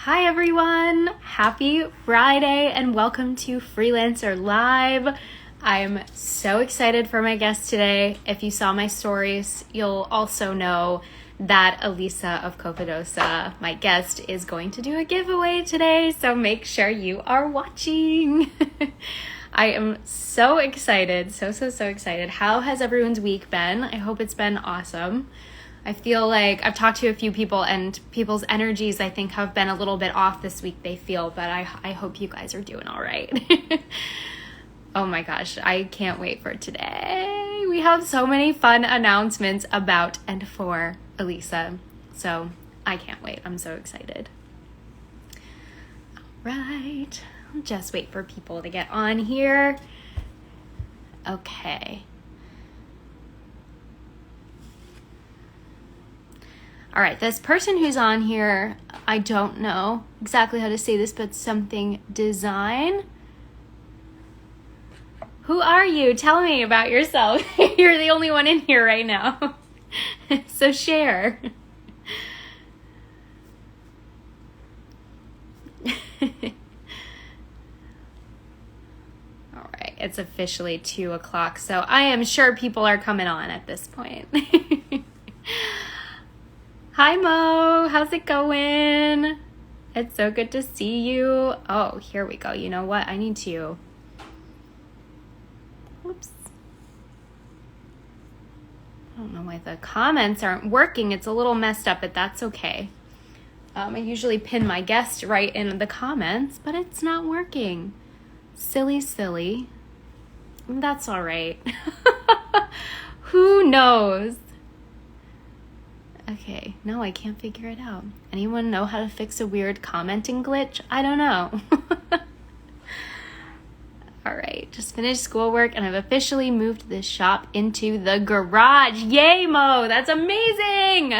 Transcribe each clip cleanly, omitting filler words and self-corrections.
Hi everyone! Happy Friday and welcome to Freelancer Live. I am so excited for my guest today. If you saw my stories, you'll also know that Elisa of COVEDOZA, my guest, is going to do a giveaway today, so make sure you are watching. I am so excited, so excited. How has everyone's week been? I hope it's been awesome. I feel like I've talked to a few people and people's energies I think have been a little bit off this week, they feel, but I hope you guys are doing all right. Oh my gosh, I can't wait for today. We have so many fun announcements about and for Elisa, so I can't wait. I'm so excited. All right, I'll just wait for people to get on here. Okay. All right, this person who's on here, I don't know exactly how to say this, but something design. Who are you? Tell me about yourself. You're the only one in here right now. So share. All right, it's officially 2 o'clock, so I am sure people are coming on at this point. Hi Mo, how's it going? It's so good to see you. Oh, here we go. You know what? I need to... Whoops. I don't know why the comments aren't working. It's a little messed up, but that's okay. I usually pin my guest right in the comments, but it's not working. Silly. That's all right. Who knows? Okay, no, I can't figure it out. Anyone know how to fix a weird commenting glitch? I don't know. All right, just finished schoolwork and I've officially moved this shop into the garage. Yay, Mo! That's amazing!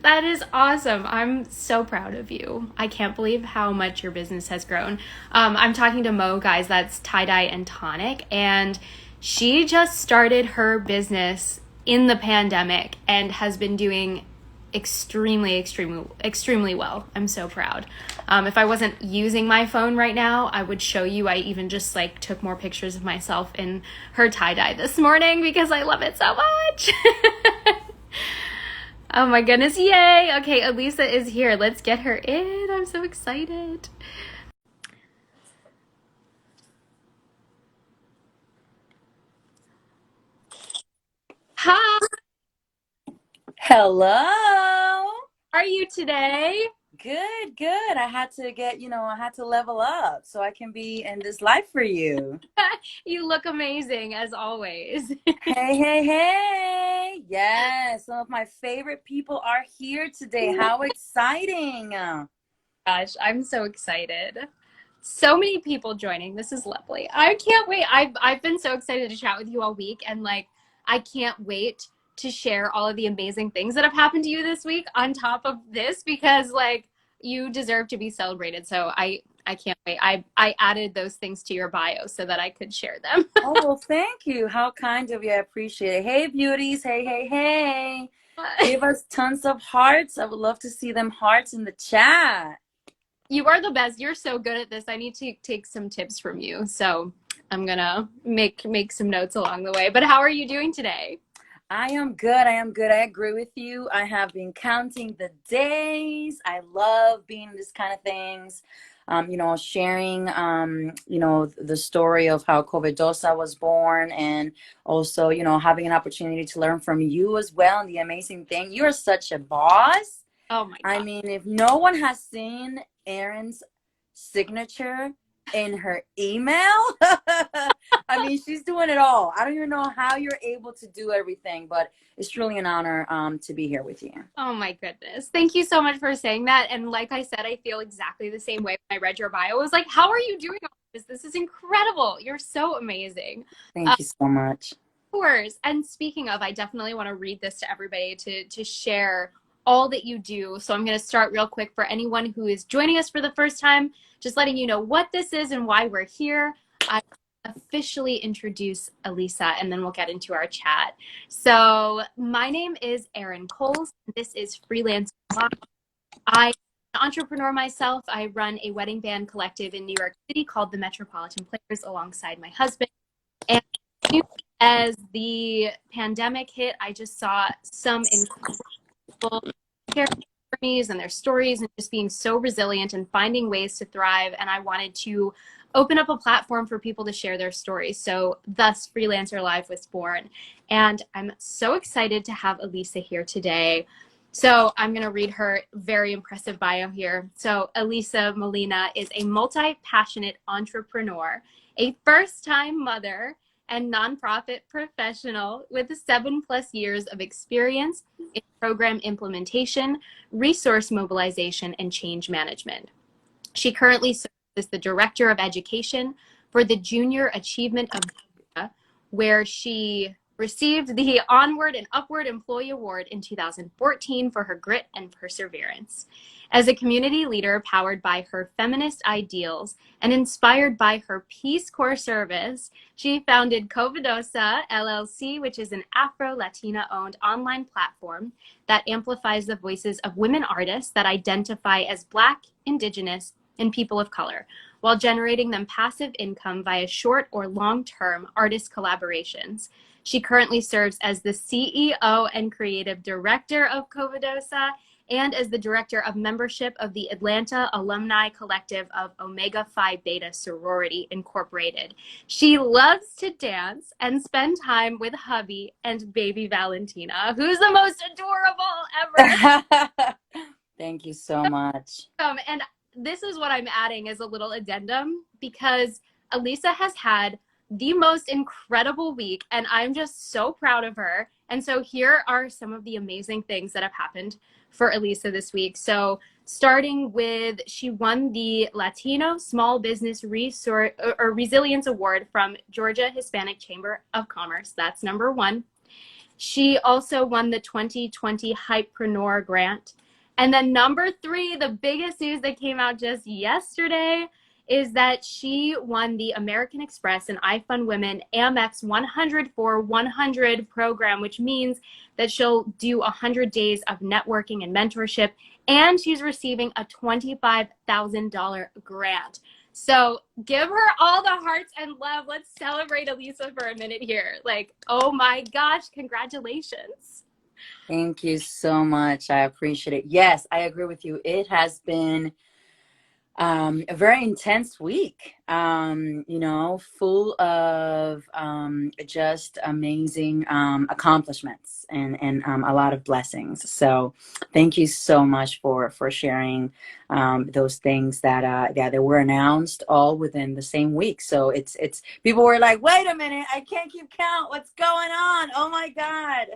That is awesome. I'm so proud of you. I can't believe how much your business has grown. I'm talking to Mo, guys, that's Tie-Dye and Tonic, and she just started her business in the pandemic and has been doing extremely well. I'm so proud. If I wasn't using my phone right now, I would show you. I even just took more pictures of myself in her tie-dye this morning because I love it so much. Oh my goodness, yay! Okay, Elisa is here. Let's get her in. I'm so excited. Hi, Hello. how are you today? Good. I had to I had to level up so I can be in this life for you. You look amazing as always. Hey. Yes, some of my favorite people are here today. How exciting. Gosh, I'm so excited. So many people joining. This is lovely. I can't wait. I've been so excited to chat with you all week, and I can't wait to share all of the amazing things that have happened to you this week on top of this because you deserve to be celebrated. So I can't wait. I added those things to your bio so that I could share them. Oh, well, thank you. How kind of you. I appreciate it. Hey, beauties. Hey. Give us tons of hearts. I would love to see them hearts in the chat. You are the best. You're so good at this. I need to take some tips from you. So I'm gonna make some notes along the way. But how are you doing today? I am good. I agree with you. I have been counting the days. I love being this kind of things. Sharing, the story of how COVEDOZA was born, and also, having an opportunity to learn from you as well. And the amazing thing, you're such a boss. Oh my I God. mean, if no one has seen Erin's signature in her email, I mean, she's doing it all. I don't even know how you're able to do everything, but it's truly an honor to be here with you. Oh my goodness. Thank you so much for saying that. And like I said, I feel exactly the same way when I read your bio. I was like, how are you doing all this? This is incredible. You're so amazing. Thank you so much. Of course. And speaking of, I definitely want to read this to everybody to share all that you do. So I'm going to start real quick for anyone who is joining us for the first time, just letting you know what this is and why we're here. I officially introduce Elisa and then we'll get into our chat. So my name is Erin Coles. This is Freelancer. I an entrepreneur myself. I run a wedding band collective in New York City called the Metropolitan Players alongside my husband. And as the pandemic hit, I just saw some incredible journeys and their stories and just being so resilient and finding ways to thrive. And I wanted to open up a platform for people to share their stories. So thus Freelancer Live was born. And I'm so excited to have Elisa here today. So I'm going to read her very impressive bio here. So Elisa Molina is a multi-passionate entrepreneur, a first-time mother, and nonprofit professional with 7+ years of experience in program implementation, resource mobilization, and change management. She currently serves as the Director of Education for the Junior Achievement of Georgia, where she received the Onward and Upward Employee Award in 2014 for her grit and perseverance. As a community leader powered by her feminist ideals and inspired by her Peace Corps service, she founded COVEDOZA LLC, which is an Afro-Latina-owned online platform that amplifies the voices of women artists that identify as Black, Indigenous, and people of color, while generating them passive income via short or long-term artist collaborations. She currently serves as the CEO and creative director of COVEDOZA and as the director of membership of the Atlanta Alumni Collective of Omega Phi Beta Sorority Incorporated. She loves to dance and spend time with hubby and baby Valentina, who's the most adorable ever. Thank you so much. And this is what I'm adding as a little addendum, because Elisa has had the most incredible week and I'm just so proud of her. And so here are some of the amazing things that have happened for Elisa this week. So starting with, she won the Latino Small Business Resource or Resilience Award from Georgia Hispanic Chamber of Commerce. That's number one. She also won the 2020 Hypepreneur Grant. And then number three, the biggest news that came out just yesterday, is that she won the American Express and iFund Women Amex 100 for 100 program, which means that she'll do 100 days of networking and mentorship, and she's receiving a $25,000 grant. So give her all the hearts and love. Let's celebrate Elisa for a minute here. Like, oh my gosh, congratulations. Thank you so much. I appreciate it. Yes, I agree with you. It has been a very intense week, full of just amazing accomplishments and a lot of blessings. So thank you so much for sharing those things that were announced all within the same week. So it's people were like, wait a minute, I can't keep count. What's going on? Oh my God.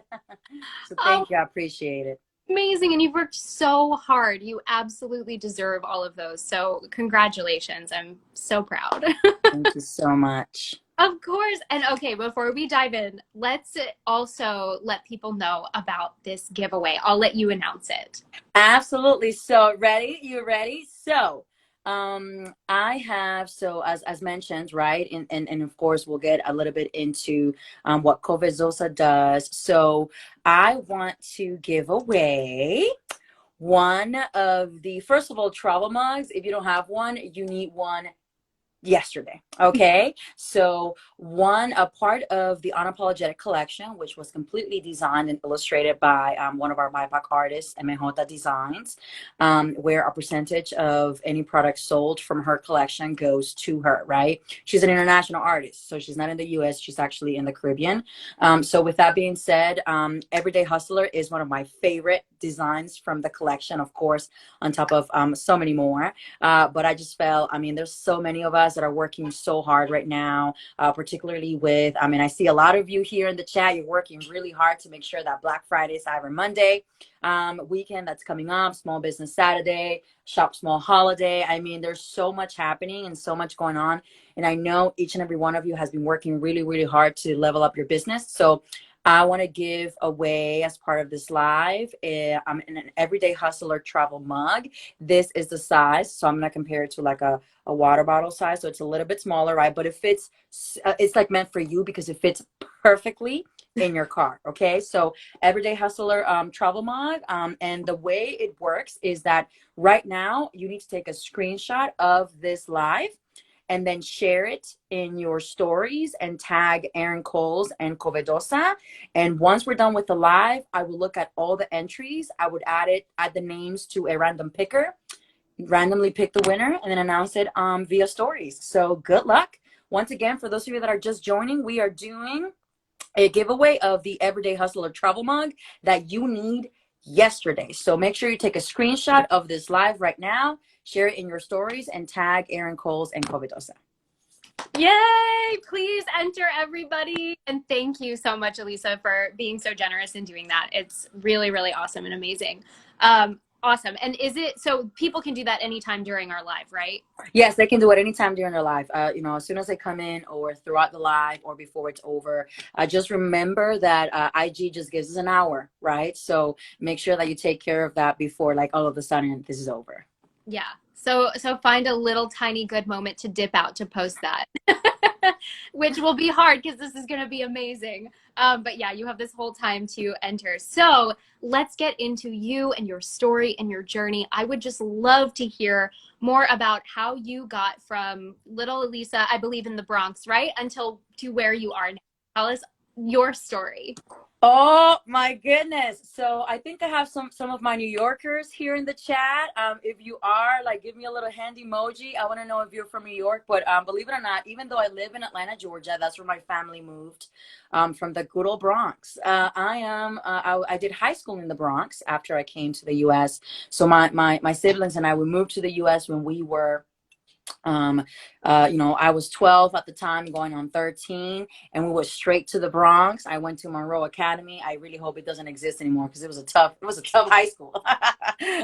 So thank you. I appreciate it. Amazing. And you've worked so hard. You absolutely deserve all of those. So congratulations. I'm so proud. Thank you so much. Of course. And okay, before we dive in, let's also let people know about this giveaway. I'll let you announce it. Absolutely. So ready? You ready? So I have, so as mentioned, right, and of course we'll get a little bit into what COVEDOZA does. So I want to give away one of the, first of all, travel mugs. If you don't have one, you need one yesterday. Okay, so a part of the Unapologetic collection, which was completely designed and illustrated by one of our BIPOC artists, MJ Designs, where a percentage of any product sold from her collection goes to her, right? She's an international artist, so she's not in the US, she's actually in the Caribbean. So with that being said, Everyday Hustler is one of my favorite designs from the collection, of course, on top of so many more. But I just felt, there's so many of us that are working so hard right now, particularly with, I see a lot of you here in the chat. You're working really hard to make sure that Black Friday, Cyber Monday weekend that's coming up, Small Business Saturday, Shop Small Holiday. There's so much happening and so much going on. And I know each and every one of you has been working really, really hard to level up your business. So I want to give away, as part of this live, an Everyday Hustler travel mug. This is the size, so I'm going to compare it to like a water bottle size. So it's a little bit smaller, right? But it fits, it's like meant for you because it fits perfectly in your car. Okay, so Everyday Hustler travel mug, and the way it works is that right now you need to take a screenshot of this live and then share it in your stories and tag Erin Coles and COVEDOZA. And once we're done with the live, I will look at all the entries. I would add the names to a random picker, randomly pick the winner, and then announce it via stories. So good luck. Once again, for those of you that are just joining, we are doing a giveaway of the Everyday Hustler travel mug that you need yesterday. So make sure you take a screenshot of this live right now, share it in your stories, and tag Erin Coles and COVEDOZA. Yay! Please enter, everybody. And thank you so much, Elisa, for being so generous in doing that. It's really, really awesome and amazing. Awesome. And is it so people can do that anytime during our live, right? Yes, they can do it anytime during their live. As soon as they come in or throughout the live or before it's over. Just remember that IG just gives us an hour, right? So make sure that you take care of that before, like, all of a sudden this is over. Yeah. So find a little tiny good moment to dip out to post that, which will be hard because this is going to be amazing. But yeah, you have this whole time to enter. So let's get into you and your story and your journey. I would just love to hear more about how you got from little Elisa, I believe in the Bronx, right? Until to where you are now. Tell us your story. Oh my goodness. So I think I have some of my New Yorkers here in the chat. If you are, like, give me a little hand emoji. I want to know if you're from New York. But believe it or not, even though I live in Atlanta, Georgia, that's where my family moved, from the good old Bronx. I did high school in the Bronx after I came to the US. So my siblings and I, we moved to the US when we were I was 12 at the time, going on 13, and we went straight to the Bronx. I went to Monroe Academy. I really hope it doesn't exist anymore because it was a tough high school.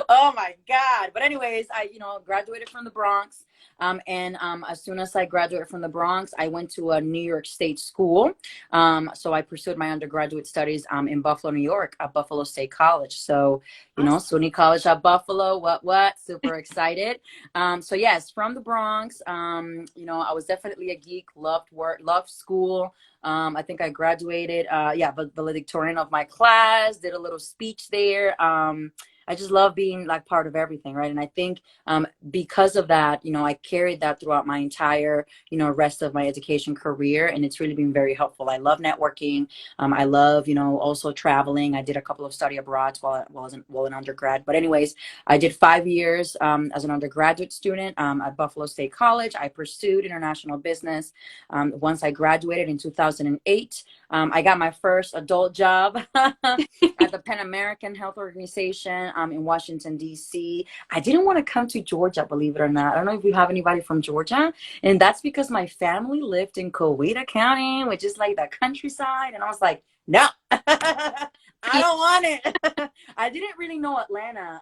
Oh my God. But anyways, I graduated from the Bronx. And as soon as I graduated from the Bronx, I went to a New York State school. So I pursued my undergraduate studies in Buffalo, New York, at Buffalo State College. So, SUNY College at Buffalo, what? Super excited. So yes, from the Bronx, I was definitely a geek, loved work, loved school. I think I graduated, valedictorian of my class, did a little speech there. I just love being, like, part of everything, right? And I think because of that, I carried that throughout my entire, rest of my education career, and it's really been very helpful. I love networking. I love, also traveling. I did a couple of study abroads while an undergrad. But anyways, I did 5 years as an undergraduate student at Buffalo State College. I pursued international business. Once I graduated in 2008, I got my first adult job at the Pan American Health Organization in Washington, D.C. I didn't want to come to Georgia, believe it or not. I don't know if you have anybody from Georgia. And that's because my family lived in Coweta County, which is like the countryside. And I was like, no, I don't want it. I didn't really know Atlanta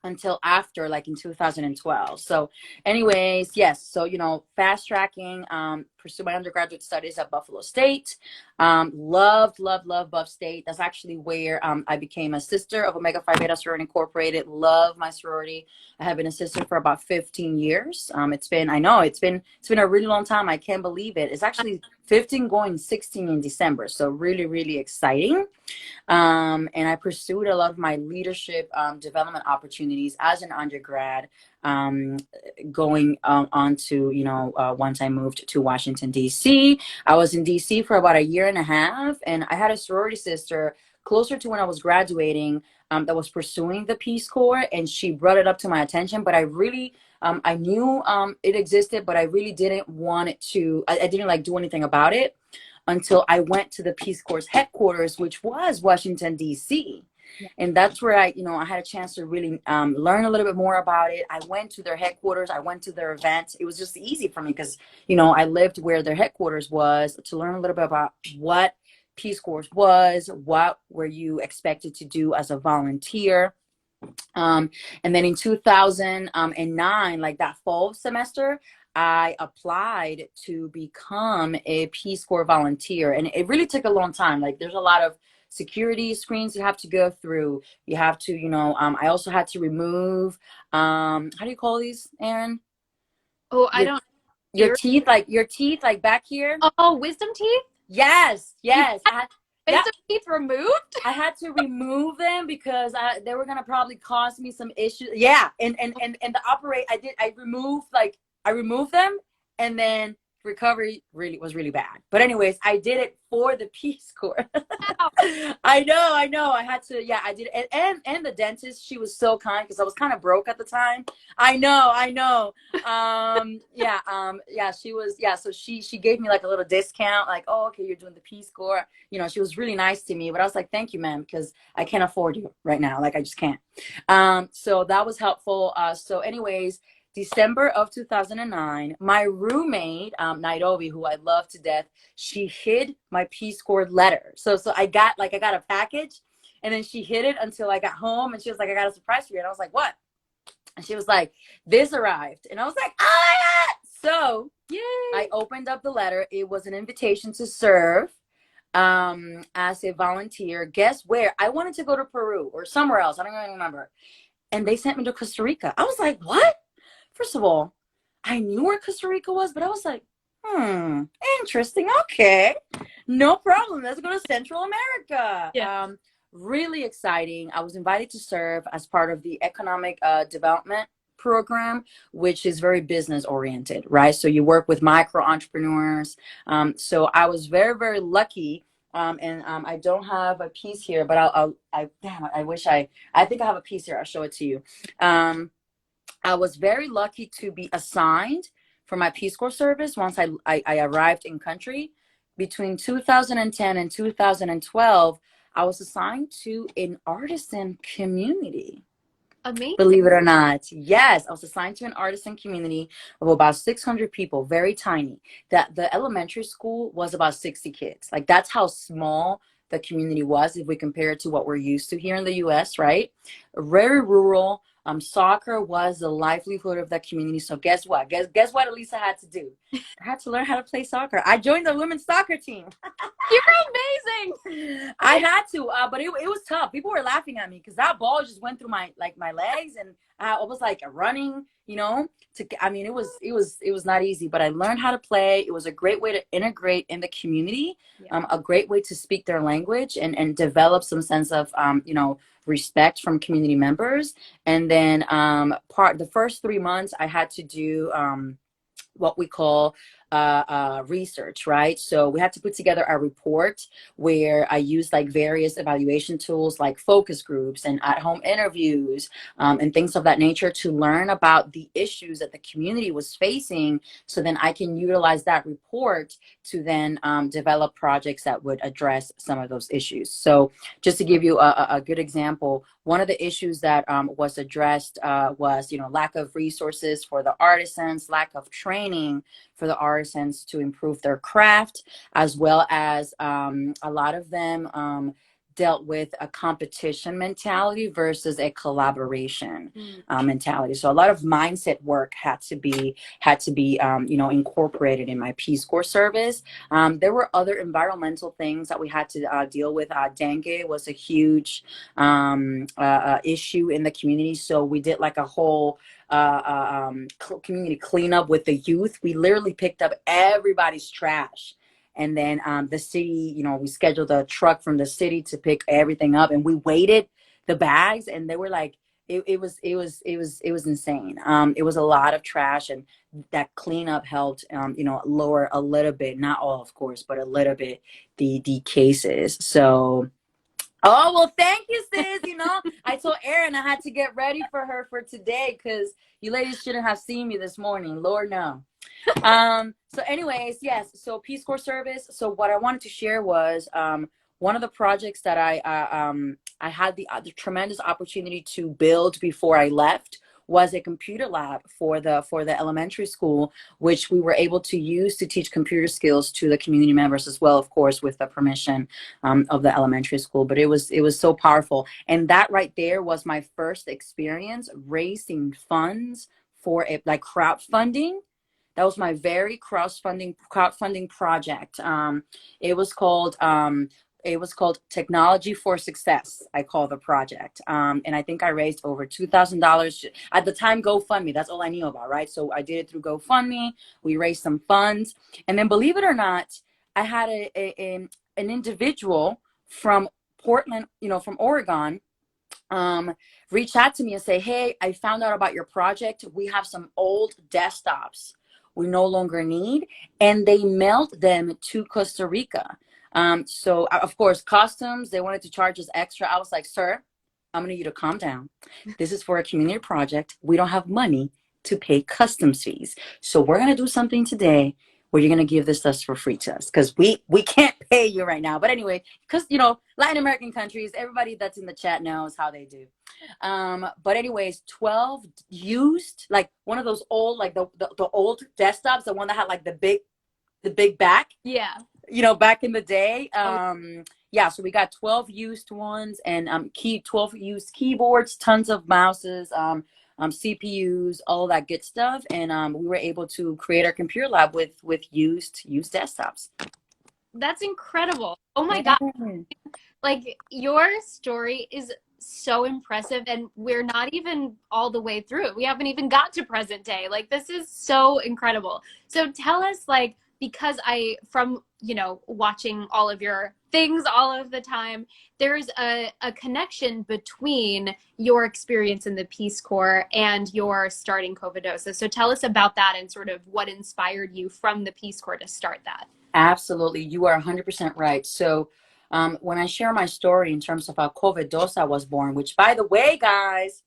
until after, like, in 2012. So anyways, yes. So, fast tracking, pursue my undergraduate studies at Buffalo State. Loved Buff State. That's actually where I became a sister of Omega Phi Beta Sorority Incorporated. Love my sorority. I have been a sister for about 15 years. It's been a really long time. I can't believe it. It's actually 15 going 16 in December. So really, really exciting. And I pursued a lot of my leadership development opportunities as an undergrad, going on to, once I moved to Washington, D.C. I was in D.C. for about a year and a half, and I had a sorority sister closer to when I was graduating that was pursuing the Peace Corps, and she brought it up to my attention, but I really I knew it existed, but I really didn't want it to, I didn't like do anything about it until I went to the Peace Corps headquarters, which was Washington, D.C. And that's where I had a chance to really learn a little bit more about it. I went to their headquarters. I went to their events. It was just easy for me because, I lived where their headquarters was, to learn a little bit about what Peace Corps was, what were you expected to do as a volunteer. And then in 2009, like that fall semester, I applied to become a Peace Corps volunteer. And it really took a long time. Like, there's a lot of security screens you have to go through. You have to, I also had to remove, how do you call these, Erin? Oh, I don't. Your teeth, like back here. Oh, wisdom teeth? Yes, You yes. had Yeah, wisdom teeth removed? I had to remove them because they were gonna probably cause me some issues. Yeah, and the operate I removed them, and then recovery really was really bad. But anyways, I did it for the Peace Corps. Wow. I know. I had to. Yeah, I did. And the dentist, she was so kind because I was kind of broke at the time. I know. Yeah. She was. Yeah, so she gave me like a little discount. Like, oh, okay, you're doing the Peace Corps. You know, she was really nice to me. But I was like, thank you, ma'am, because I can't afford you right now. Like, I just can't. So that was helpful. So, anyways. December of 2009, my roommate, Nairobi, who I love to death, she hid my Peace Corps letter. So I got a package, and then she hid it until I got home, and she was like, I got a surprise for you. And I was like, what? And she was like, this arrived. And I was like, oh my God. So Yay. I opened up the letter. It was an invitation to serve as a volunteer. Guess where? I wanted to go to Peru or somewhere else. I don't even remember. And they sent me to Costa Rica. I was like, what? First of all, I knew where Costa Rica was, but I was like, interesting. Okay, no problem. Let's go to Central America. Yeah. Really exciting. I was invited to serve as part of the economic development program, which is very business oriented, right? So you work with micro entrepreneurs. So I was very, very lucky. I don't have a piece here, but I wish I think I have a piece here. I'll show it to you. I was very lucky to be assigned for my Peace Corps service once I arrived in country. Between 2010 and 2012, I was assigned to an artisan community. Amazing. Believe it or not. Yes, I was assigned to an artisan community of about 600 people, very tiny. That the elementary school was about 60 kids. Like, that's how small the community was if we compare it to what we're used to here in the US, right? Very rural. Soccer was the livelihood of that community. So guess what? Guess what Elisa had to do? I had to learn how to play soccer. I joined the women's soccer team. You're amazing. I had to, but it was tough. People were laughing at me because that ball just went through my legs, and I was like running. I mean, it was not easy, but I learned how to play. It was a great way to integrate in the community, a great way to speak their language and develop some sense of respect from community members. And then the first 3 months I had to do what we call research, right? So we had to put together a report where I used like various evaluation tools like focus groups and at-home interviews and things of that nature to learn about the issues that the community was facing. So then I can utilize that report to then develop projects that would address some of those issues. So just to give you a good example, one of the issues that was addressed was, lack of resources for the artisans, lack of training for the artisans to improve their craft, as well as a lot of them dealt with a competition mentality versus a collaboration mentality. So a lot of mindset work had to be incorporated in my Peace Corps service. There were other environmental things that we had to deal with. Dengue was a huge issue in the community, so we did like a whole community cleanup with the youth. We literally picked up everybody's trash. And then the city, we scheduled a truck from the city to pick everything up, and we weighted the bags, and they were like, it was insane. It was a lot of trash, and that cleanup helped, lower a little bit, not all, of course, but a little bit the cases. So. Oh, well, thank you, sis. I told Erin I had to get ready for her for today because you ladies shouldn't have seen me this morning. Lord, no. So anyways, yes. So Peace Corps service. So what I wanted to share was one of the projects that I had the tremendous opportunity to build before I left was a computer lab for the elementary school, which we were able to use to teach computer skills to the community members as well, of course, with the permission of the elementary school. But it was so powerful, and that right there was my first experience raising funds for like crowdfunding. That was my very crowdfunding project. It was called Technology for Success. I call the project, and I think I raised over $2,000 at the time. GoFundMe. That's all I knew about, right? So I did it through GoFundMe. We raised some funds, and then believe it or not, I had an individual from Portland, from Oregon, um, reach out to me and say, hey, I found out about your project. We have some old desktops we no longer need. And they mailed them to Costa Rica. So, of course, customs, they wanted to charge us extra. I was like, sir, I'm going to need you to calm down. This is for a community project. We don't have money to pay customs fees. So we're going to do something today where you're going to give this stuff for free to us because we can't pay you right now. But anyway, because, Latin American countries, everybody that's in the chat knows how they do. But anyways, 12 used, like one of those old, like the old desktops, the one that had like the big back. Yeah. Back in the day. Yeah, so we got 12 used ones and 12 used keyboards, tons of mouses, CPUs, all that good stuff. And we were able to create our computer lab with used desktops. That's incredible. Oh my God. Like, your story is so impressive, and we're not even all the way through it. We haven't even got to present day. Like, this is so incredible. So tell us, like, because from watching all of your things all of the time, there's a connection between your experience in the Peace Corps and your starting COVEDOZA. So tell us about that and sort of what inspired you from the Peace Corps to start that. Absolutely. You are 100% right. So when I share my story in terms of how COVEDOZA was born, which, by the way, guys,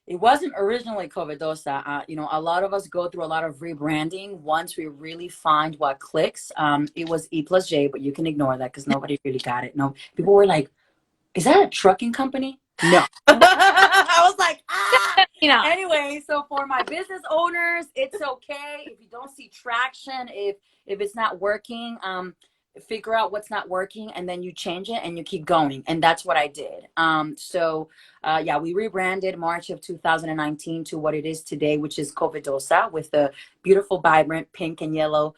it wasn't originally COVEDOZA. A lot of us go through a lot of rebranding once we really find what clicks. It was E plus J, but you can ignore that because nobody really got it. No, people were like, is that a trucking company? No. I was like, Anyway, so for my business owners, it's okay if you don't see traction, if it's not working, figure out what's not working and then you change it and you keep going. And that's what I did. Yeah, we rebranded March of 2019 to what it is today, which is COVEDOZA, with the beautiful, vibrant pink and yellow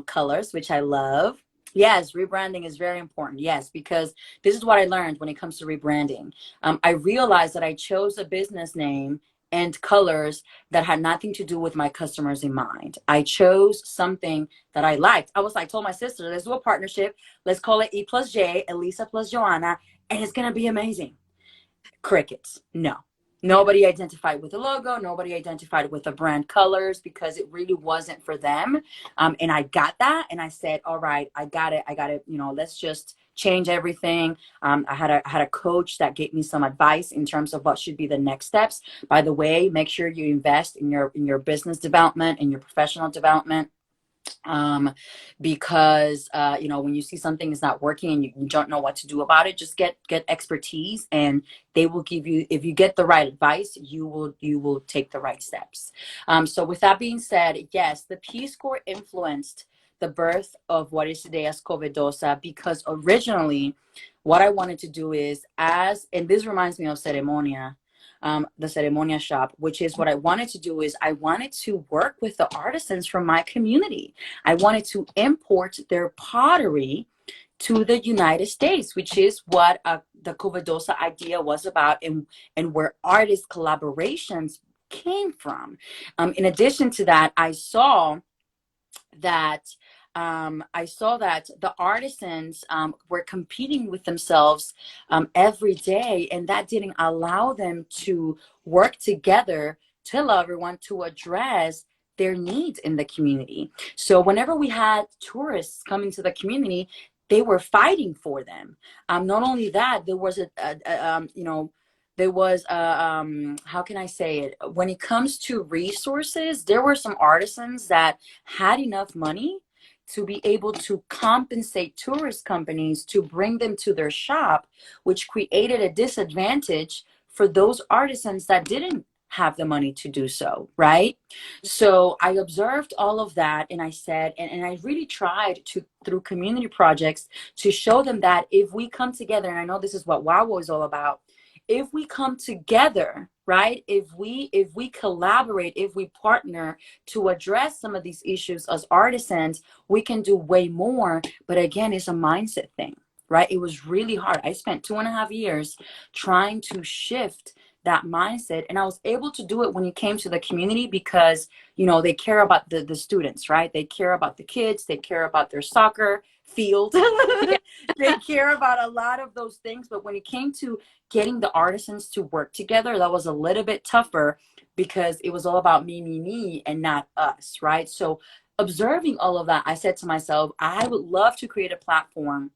colors, which I love. Yes, rebranding is very important. Yes, because this is what I learned when it comes to rebranding. I realized that I chose a business name and colors that had nothing to do with my customers in mind. I chose something that I liked. I was like, told my sister, let's do a partnership. Let's call it E plus J, Elisa plus Joanna, and it's going to be amazing. Crickets. No. Nobody identified with the logo. Nobody identified with the brand colors because it really wasn't for them. And I got that. And I said, all right, I got it. Let's just change everything. I had a coach that gave me some advice in terms of what should be the next steps. By the way, make sure you invest in your business development, in your professional development. Because when you see something is not working and you don't know what to do about it, just get expertise, and they will give you, if you get the right advice, you will take the right steps. So with that being said, yes, the Peace Corps influenced the birth of what is today as COVEDOZA, because originally what I wanted to do is, and this reminds me of Ceremonia, the Ceremonia shop, which is what I wanted to do is I wanted to work with the artisans from my community. I wanted to import their pottery to the United States, which is what the COVEDOZA idea was about, and where artist collaborations came from. In addition to that, I saw that the artisans were competing with themselves every day, and that didn't allow them to work together to allow everyone to address their needs in the community. So whenever we had tourists coming to the community, they were fighting for them. Not only that, there was how can I say it? When it comes to resources, there were some artisans that had enough money to be able to compensate tourist companies to bring them to their shop, which created a disadvantage for those artisans that didn't have the money to do so, right? So I observed all of that, and I said, and I really tried to, through community projects, to show them that if we come together, and I know this is what WOW is all about, if we come together, right? If we collaborate, if we partner to address some of these issues as artisans, we can do way more. But again, it's a mindset thing, right? It was really hard. I spent 2.5 years trying to shift that mindset, and I was able to do it when it came to the community because they care about the students, right? They care about the kids, they care about their soccer, field. They care about a lot of those things. But when it came to getting the artisans to work together, that was a little bit tougher because it was all about me, and not us, right? So observing all of that, I said to myself, I would love to create a platform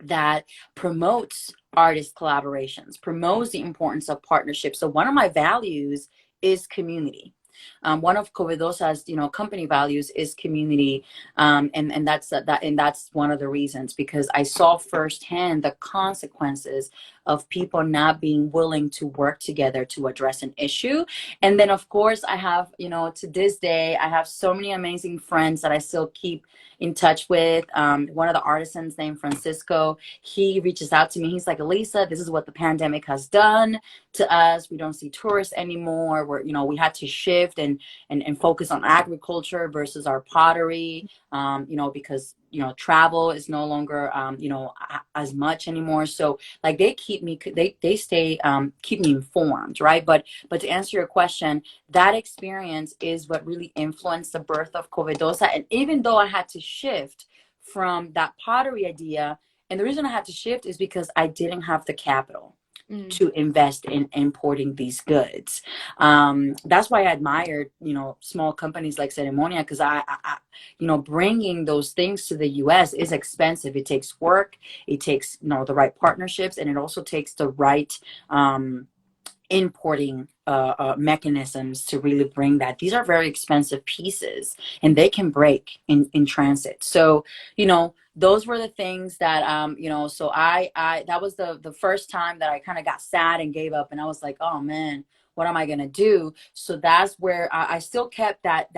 that promotes artist collaborations, promotes the importance of partnerships. So one of my values is community. One of COVEDOZA's, company values is community, and that's one of the reasons, because I saw firsthand the consequences of people not being willing to work together to address an issue. And then, of course, I have, to this day, I have so many amazing friends that I still keep in touch with. One of the artisans named Francisco, he reaches out to me. He's like, Elisa, this is what the pandemic has done to us. We don't see tourists anymore. We had to shift and focus on agriculture versus our pottery, because, travel is no longer, as much anymore. So like they keep me, they stay, keep me informed. Right. But to answer your question, that experience is what really influenced the birth of COVEDOZA. And even though I had to shift from that pottery idea, and the reason I had to shift is because I didn't have the capital to invest in importing these goods. That's why I admired, small companies like Ceremonia, because I, bringing those things to the U.S. is expensive. It takes work. It takes, the right partnerships, and it also takes the right importing mechanisms to really bring that. These are very expensive pieces, and they can break in transit. So, those were the things that, so I that was the first time that I kind of got sad and gave up, and I was like, oh man, what am I going to do? So that's where I still kept that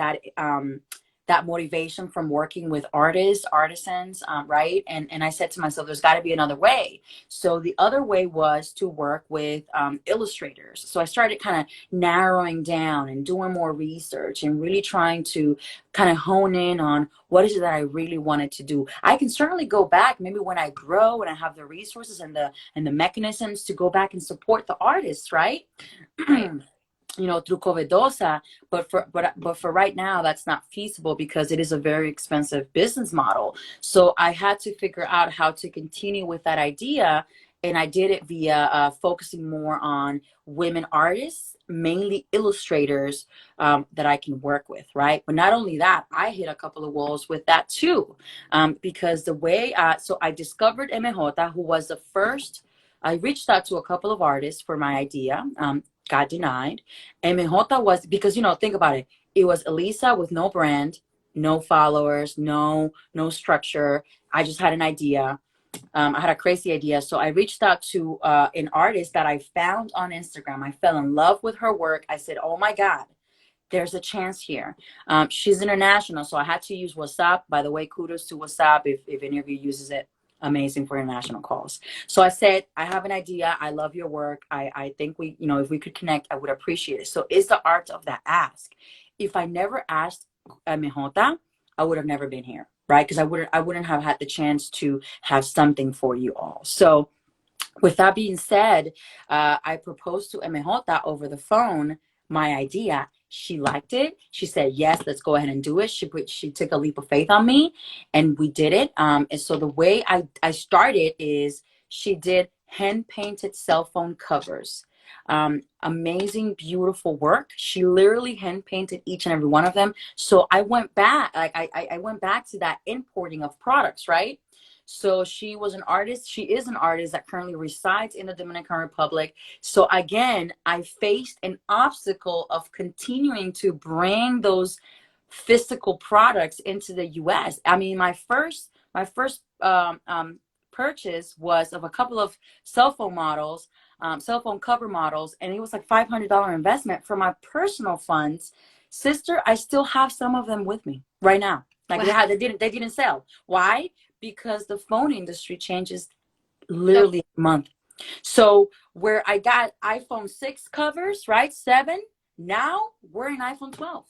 motivation from working with artisans, right? And I said to myself, there's got to be another way. So the other way was to work with illustrators. So I started kind of narrowing down and doing more research and really trying to kind of hone in on what is it that I really wanted to do. I can certainly go back maybe when I grow and I have the resources and the mechanisms to go back and support the artists, right? Right. Through COVEDOZA, but for right now, that's not feasible because it is a very expensive business model. So I had to figure out how to continue with that idea, and I did it via focusing more on women artists, mainly illustrators, that I can work with, right? But not only that, I hit a couple of walls with that too, because the way so I discovered MJ, who was the first. I reached out to a couple of artists for my idea. Got denied. And MJ was, because, think about it. It was Elisa with no brand, no followers, no structure. I just had an idea. I had a crazy idea. So I reached out to an artist that I found on Instagram. I fell in love with her work. I said, oh my God, there's a chance here. She's international. So I had to use WhatsApp. By the way, kudos to WhatsApp if any of you uses it. Amazing for international calls. So I said, I have an idea. I love your work. I think we, if we could connect, I would appreciate it. So it's the art of the ask. If I never asked MJ, I would have never been here, right? Because I wouldn't have had the chance to have something for you all. So with that being said, I proposed to MJ over the phone my idea. She liked it. She said, yes, let's go ahead and do it. She took a leap of faith on me, and we did it. And so the way I started is she did hand-painted cell phone covers. Amazing, beautiful work. She literally hand-painted each and every one of them. So I went back, I went back to that importing of products, right? So she was an artist. She is an artist that currently resides in the Dominican Republic. So again, I faced an obstacle of continuing to bring those physical products into the U.S. I mean, my first purchase was of a couple of cell phone cover models, and it was like $500 investment from my personal funds. Sister, I still have some of them with me right now. Like wow. They didn't sell. Why? Because the phone industry changes literally a month. So where I got iPhone 6 covers, right? 7, now we're in iPhone 12.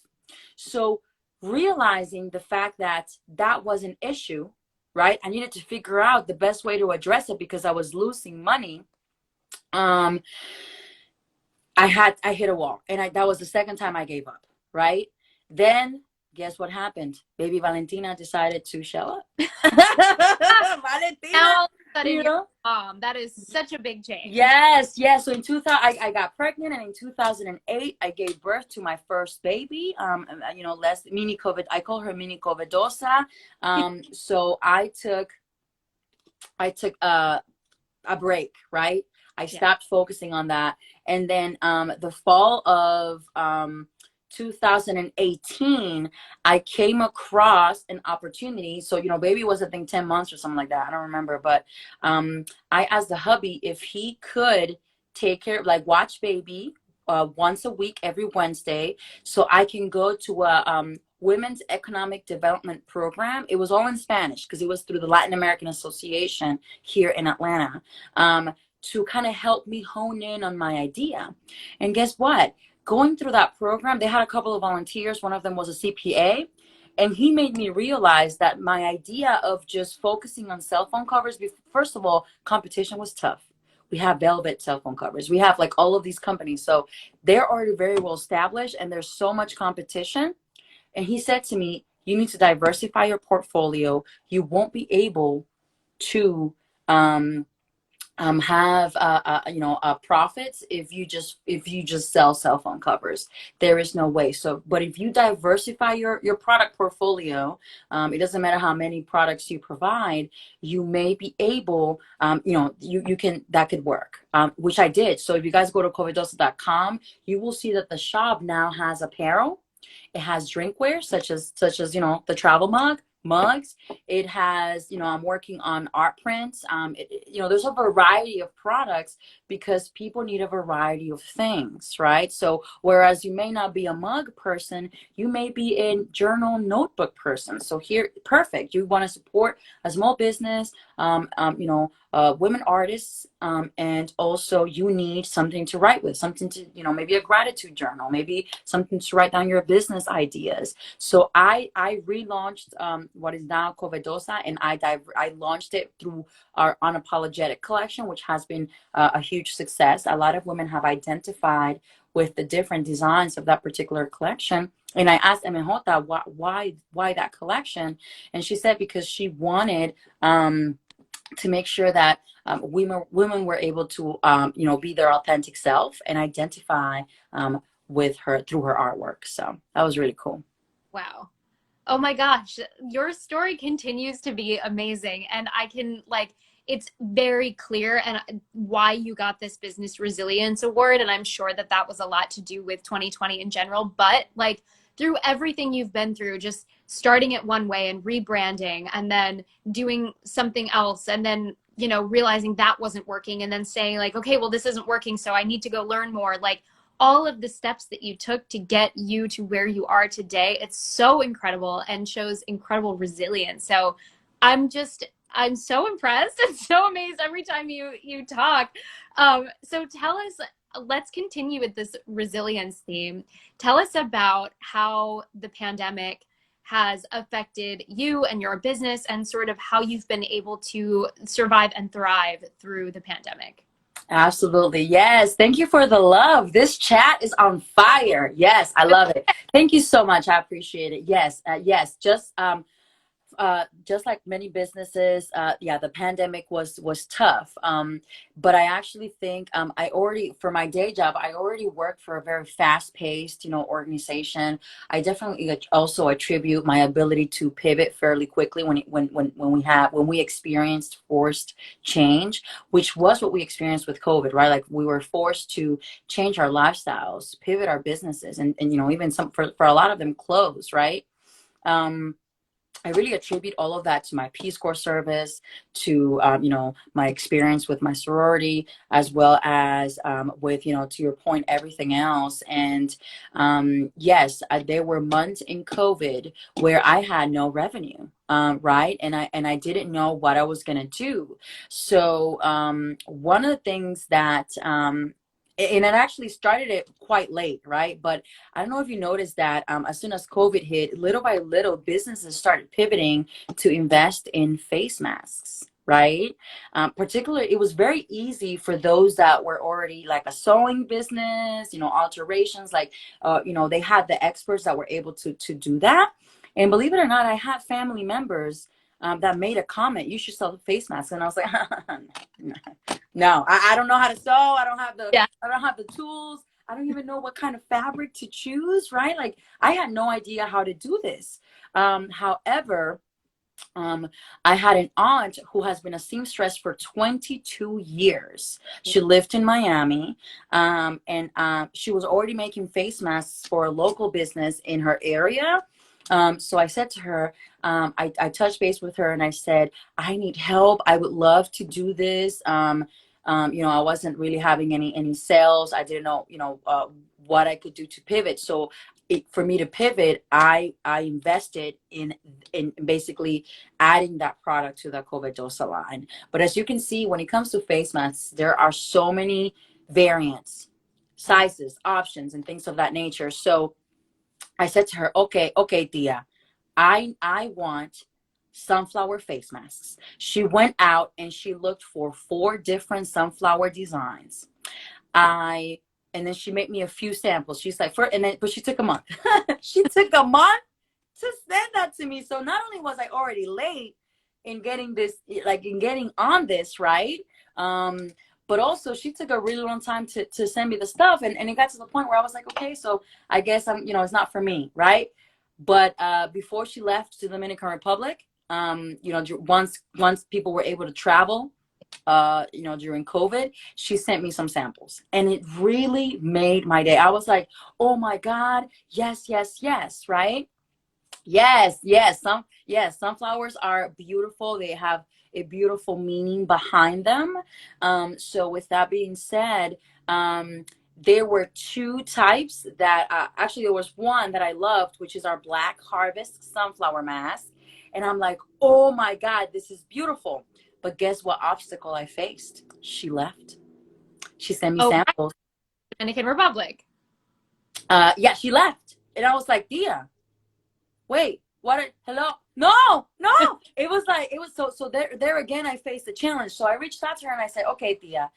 So realizing the fact that that was an issue, right? I needed to figure out the best way to address it because I was losing money. I hit a wall, and that was the second time I gave up, right? Then Guess what happened? Baby Valentina decided to show up. Valentina, Now all of a sudden you you're know? a mom. That is such a big change. Yes, yes. So in 2000, I got pregnant, and in 2008, I gave birth to my first baby. Less mini COVID. I call her mini COVEDOZA. So I took a break, right? I Yeah. stopped focusing on that. And then the fall of 2018, I came across an opportunity. So, baby was, I think, 10 months or something like that. I don't remember. But I asked the hubby if he could take care, like watch baby once a week, every Wednesday, so I can go to a women's economic development program. It was all in Spanish because it was through the Latin American Association here in Atlanta, to kind of help me hone in on my idea. And guess what? Going through that program, they had a couple of volunteers. One of them was a CPA. And he made me realize that my idea of just focusing on cell phone covers, first of all, competition was tough. We have Velvet cell phone covers. We have like all of these companies. So they're already very well established, and there's so much competition. And he said to me, you need to diversify your portfolio. You won't be able to um, have profits if you just sell cell phone covers. There is no way. So, but if you diversify your product portfolio, it doesn't matter how many products you provide, you may be able, you can, that could work, which I did. So if you guys go to covedoza.com, you will see that the shop now has apparel. It has drinkware, such as the travel mugs. It has, I'm working on art prints. There's a variety of products because people need a variety of things, right? So whereas you may not be a mug person, you may be a journal notebook person. So here, perfect. You want to support a small business, women artists, and also you need something to write with, something to, maybe a gratitude journal, maybe something to write down your business ideas. So I relaunched what is now COVEDOZA, and I launched it through our unapologetic collection, which has been a huge success. A lot of women have identified with the different designs of that particular collection. And I asked MJ why that collection, and she said because she wanted to make sure that women were able to be their authentic self and identify with her through her artwork. So that was really cool. Wow. Oh my gosh, your story continues to be amazing. And I can, like, it's very clear and why you got this business resilience award. And I'm sure that that was a lot to do with 2020 in general. But like through everything you've been through, just starting it one way and rebranding and then doing something else and then, realizing that wasn't working and then saying like, okay, well, this isn't working. So I need to go learn more. Like, all of the steps that you took to get you to where you are today, it's so incredible and shows incredible resilience. So I'm so impressed and so amazed every time you talk. So tell us, let's continue with this resilience theme. Tell us about how the pandemic has affected you and your business and sort of how you've been able to survive and thrive through the pandemic. Absolutely. Yes. Thank you for the love. This chat is on fire. Yes, I love it. Thank you so much. I appreciate it. Yes. Yes. Just like many businesses, yeah, the pandemic was tough. But I actually think for my day job, I already worked for a very fast-paced, organization. I definitely also attribute my ability to pivot fairly quickly when we experienced forced change, which was what we experienced with COVID, right? Like we were forced to change our lifestyles, pivot our businesses, and even some for a lot of them close, right? Um, I really attribute all of that to my Peace Corps service, to my experience with my sorority, as well as with to your point, everything else. And yes, there were months in COVID where I had no revenue, right, and I didn't know what I was gonna do. So one of the things that and it actually started it quite late, right? But I don't know if you noticed that as soon as COVID hit, little by little, businesses started pivoting to invest in face masks. right? Particularly, it was very easy for those that were already like a sewing business, alterations, like, they had the experts that were able to do that. And believe it or not, I had family members that made a comment, you should sell face masks. And I was like, no, I don't know how to sew. Yeah. I don't have the tools. I don't even know what kind of fabric to choose, right? Like, I had no idea how to do this. However, I had an aunt who has been a seamstress for 22 years. She lived in Miami, and she was already making face masks for a local business in her area. So I said to her, I touched base with her and I said, I need help. I would love to do this. I wasn't really having any sales. I didn't know, what I could do to pivot. So for me to pivot, I invested in basically adding that product to the COVEDOZA line. But as you can see, when it comes to face masks, there are so many variants, sizes, options, and things of that nature. So I said to her, okay, Tia, I want sunflower face masks. She went out and she looked for 4 different sunflower designs. And then she made me a few samples. She's like, but she took a month. She took a month to send that to me. So not only was I already late in getting this, like in getting on this, right? But also she took a really long time to send me the stuff. And it got to the point where I was like, okay, so I guess it's not for me, right? But before she left to the Dominican Republic, once people were able to travel, during COVID, she sent me some samples and it really made my day. I was like, oh my God, yes, yes, yes, right? Yes, yes. Sunflowers are beautiful. They have a beautiful meaning behind them. So with that being said, there were 2 types that actually there was one that I loved, which is our Black Harvest sunflower mask. And I'm like, oh my God, this is beautiful. But guess what obstacle I faced? She left. She sent me Oh, samples. Dominican Republic. Yeah, she left. And I was like, Dia, wait, hello? No. It was so there again, I faced a challenge. So I reached out to her and I said, okay, Tia,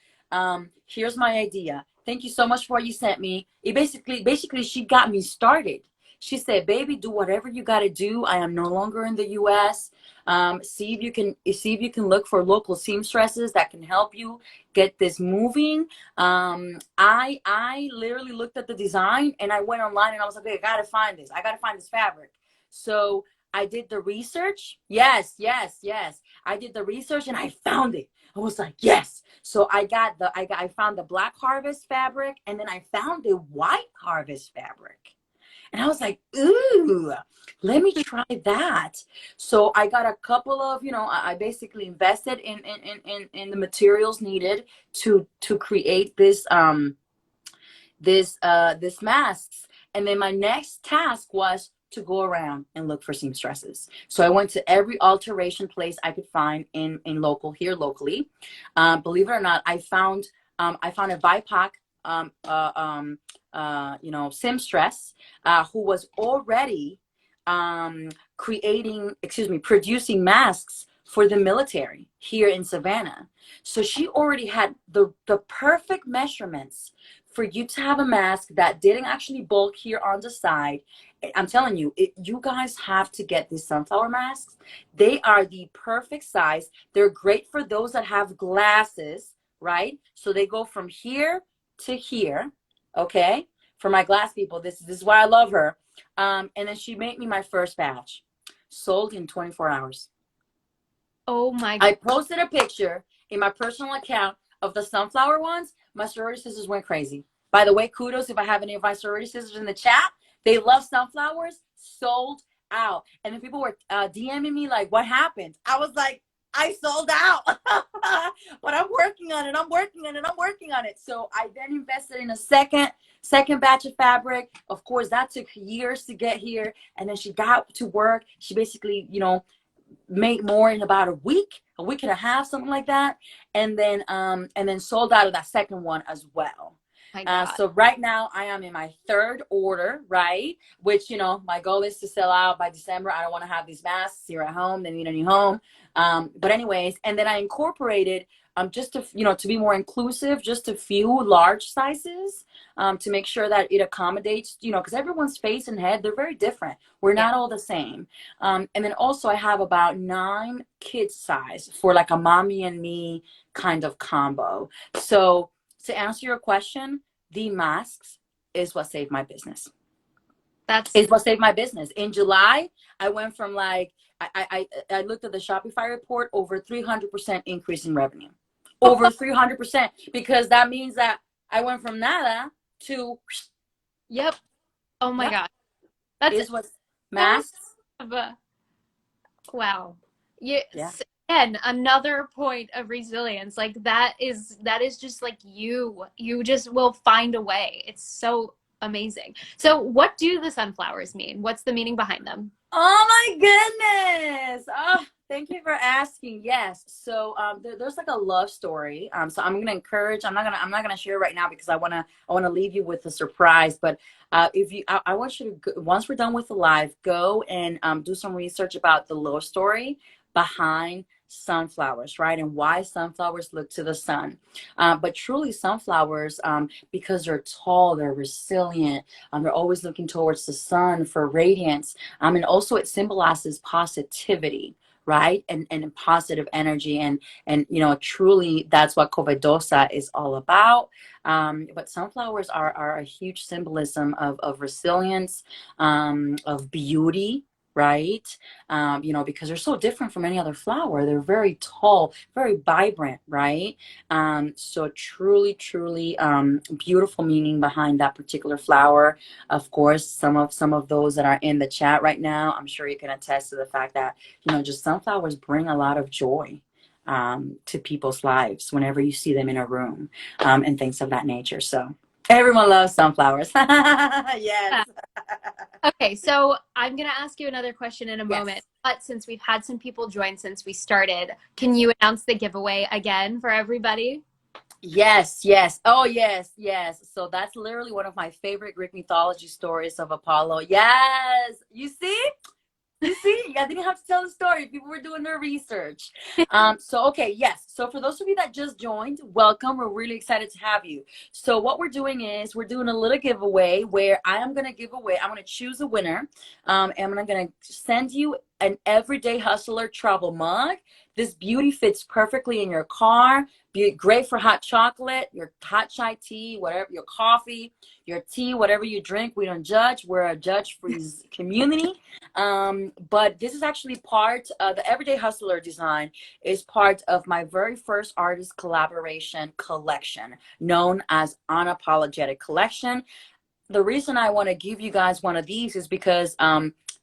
here's my idea. Thank you so much for what you sent me. It basically she got me started. She said, baby, do whatever you got to do. I am no longer in the US. See if you can look for local seamstresses that can help you get this moving. I literally looked at the design and I went online and I was like, okay, I gotta find this. I gotta find this fabric. So I did the research. Yes. I did the research and I found it. I was like, yes. So I found the Black Harvest fabric and then I found the White Harvest fabric. And I was like, ooh, let me try that. So I got a couple of, I basically invested in the materials needed to create this masks. And then my next task was to go around and look for seamstresses. So I went to every alteration place I could find locally. Believe it or not, I found a BIPOC seamstress who was already producing masks for the military here in Savannah. So she already had the perfect measurements for you to have a mask that didn't actually bulk here on the side. I'm telling you, you guys have to get these sunflower masks. They are the perfect size. They're great for those that have glasses, right? So they go from here to here, okay? For my glass people, this is why I love her. And then she made me my first batch. Sold in 24 hours. Oh my God. I posted a picture in my personal account of the sunflower ones. My sorority sisters went crazy. By the way, kudos if I have any of my sorority sisters in the chat. They love sunflowers. Sold out. And then people were DMing me like, what happened? I was like, I sold out. But I'm working on it. So I then invested in a second batch of fabric. Of course, that took years to get here. And then she got to work. She basically, made more in about a week and a half, something like that. And then sold out of that second one as well. my God. So right now I am in my third order, right? Which, my goal is to sell out by December. I don't want to have these masks here at home. They need a new home. But anyways, and then I incorporated just to, to be more inclusive, just a few large sizes to make sure that it accommodates, because everyone's face and head, they're very different. We're Yeah, not all the same. And then also I have about 9 kids size for like a mommy and me kind of combo. So to answer your question, the masks is what saved my business. that's Is what saved my business. In July, I went from like I looked at the Shopify report, over 300% increase in revenue. Over 300%, because that means that I went from nada to yep. Oh my yep, God. That's is what so masks. wow. Yeah. Yes. Again, another point of resilience. Like that is just like you just will find a way. It's so amazing. So what do the sunflowers mean? What's the meaning behind them? Oh my goodness. Oh, thank you for asking. Yes. So there's like a love story. So I'm gonna encourage, I'm not gonna share right now because I wanna leave you with a surprise. But if you I want you to go, once we're done with the live, go and do some research about the love story behind sunflowers, right? And why sunflowers look to the sun. But truly sunflowers, because they're tall, they're resilient, they're always looking towards the sun for radiance. And also it symbolizes positivity, right? And positive energy. And truly that's what COVEDOZA is all about. But sunflowers are a huge symbolism of resilience, of beauty, right? Because they're so different from any other flower. They're very tall, very vibrant, right? So truly, truly beautiful meaning behind that particular flower. Of course, some of those that are in the chat right now, I'm sure you can attest to the fact that, just sunflowers bring a lot of joy to people's lives whenever you see them in a room, and things of that nature. So everyone loves sunflowers. Yes. Yeah. Okay, so I'm gonna ask you another question in a moment, Yes. but since we've had some people join since we started, can you announce the giveaway again for everybody? Yes, yes. Oh, yes, yes. So that's literally one of my favorite Greek mythology stories of Apollo. Yes. You see? You see, I didn't have to tell the story. People were doing their research. So, okay, yes. So for those of you that just joined, welcome. We're really excited to have you. So what we're doing is we're doing a little giveaway where I am going to give away, I'm going to choose a winner. And I'm going to send you an Everyday Hustler travel mug. This beauty fits perfectly in your car. Great for hot chocolate, your hot chai tea, whatever, your coffee, your tea, whatever you drink. We don't judge. We're a judge-free community. But this is actually part of the Everyday Hustler design, is part of my very first artist collaboration collection known as Unapologetic Collection. The reason I want to give you guys one of these is because